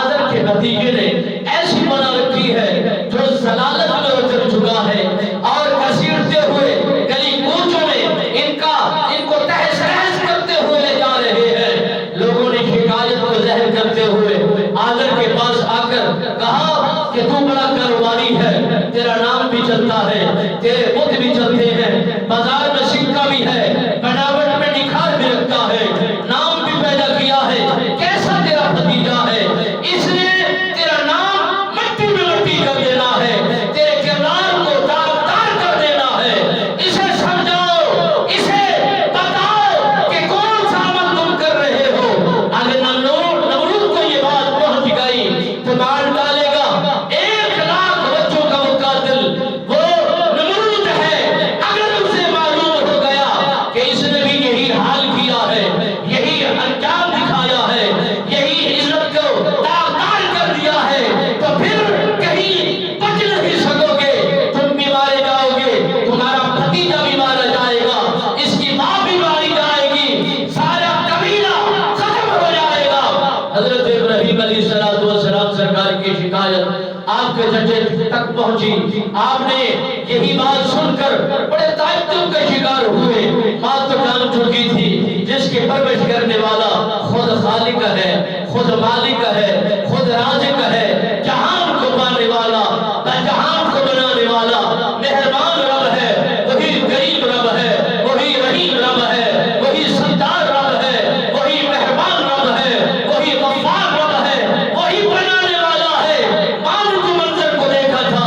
آدم کے بھتیجے نے ایسی بنا رکھی ہے جو ضلالت میں اتر چکا ہے، اور گھسیٹتے ہوئے گلی کوچوں میں ان کو تہس نہس کرتے ہوئے لے جا رہے ہیں۔ لوگوں نے شکایت کو ظاہر کرتے ہوئے آدم کے پاس آ کر کہا کہ تو بڑا کاروباری ہے، تیرا نام بھی چلتا ہے، تیرے بت بھی چلتے ہیں، بازار میں سکہ بھی ہے، بناوٹ میں نکھار بھی رکھتا ہے، نام بھی پیدا کیا ہے، کیسا تیرا بھتیجا ہے؟ اس لیے تیرا نام مٹی میں مٹی کر دینا ہے، تیرے کردار کو داغدار کر دینا ہے۔ اسے سمجھاؤ، اسے بتاؤ کہ کون سا عمل تم کر رہے ہو۔ اگر نمرود کو یہ بات پہنچ گئی تو مار ڈالے گا 1,00,000 بچوں کا وہ قاتل وہ نمرود ہے۔ اگر اسے معلوم ہو گیا کہ اس نے بھی یہی حال کیا ہے، یہی انجام دکھایا ہے، یہی عزت کو داغدار کر دیا ہے، تو پھر کہیں بچ نہیں سکو گے، تم بھی مارے جاؤ گے، تمہارا بھتیجا بھی مارا جائے گا، اس کی ماں بھی ماری جائے گی، سارا قبیلہ ختم ہو جائے گا۔ حضرت ابراہیم علیہ السلام سرکار کی شکایت آپ کے ججے تک پہنچی۔ آپ نے یہی بات سن کر بڑے تعجب کا شکار ہوئے۔ ماں تو جان چکی تھی، جس کی پرورش کرنے والا خود خالق ہے، خود مالک ہے، خود رازق ہے، جہان کو پانے والا، جہان کو بنانے والا مہربان رب ہے، وہی غریب رب ہے، وہی رحیم رب ہے، وہی ستار رب ہے، وہی مہربان رب ہے، وہی غفار رب ہے، وہی بنانے والا ہے۔ مالک منظر کو دیکھا تھا،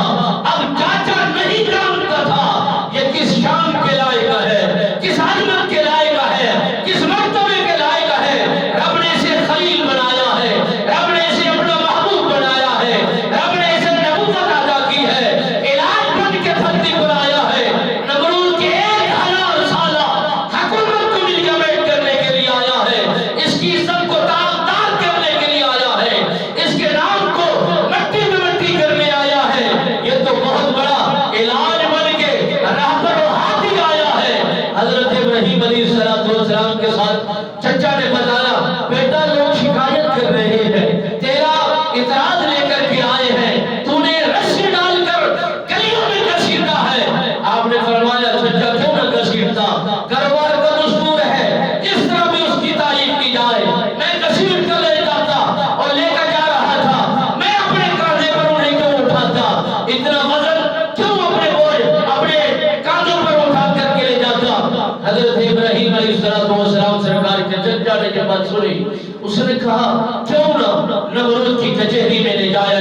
اب چاچا نہیں جانتا تھا یہ کس شان کے لائق ہے، کس عظمت کے لائق ہے، کس مرتبے کے لائق ہے۔ رب نے اسے خلیل بنایا ہے، رب نے اسے اپنا محبوب بنایا ہے، رب نے اسے نبوت عطا کی ہے، الہ بن کے دھرتی پر آیا ہے۔ نمرود کے 1,000 سالہ حکومت کو ملٹیمیٹ کرنے کے لیے آیا ہے، اس کی عزت کو داغدار کرنے کے لیے آیا ہے، اس کے نام کو مٹی میں مٹی کرنے آیا ہے۔ یہ تو بہت بڑا علاج بن کے رہبر و ہادی آیا ہے۔ حضرت ابراہیم علیہ السلام کے ساتھ چچا نے بتایا، بیٹا لوگ شکایت کر رہے ہیں، تیرا اعتراض لے کر کے آئے ہیں، تو نے رسی ڈال کر گلیوں میں گھسیٹا ہے۔ آپ نے فرمایا چچا کیوں نہ گھسیٹتا، کاروبار کا دستور ہے، جس طرح بھی اس کی تعریف کی جائے میں گھسیٹ کر لے جاتا اور لے کر جا رہا تھا، میں اپنے کاندھے پر انہیں کیوں اٹھاتا، اتنا وزن کیوں اپنے کاندھوں پر اٹھا کر کے لے جاتا۔ حضرت ابراہیم علیہ السلام سرکار کے چچا نے جب بات سنی، اس نے کہا کیوں نہ نمرود کی کچہری میں لے جایا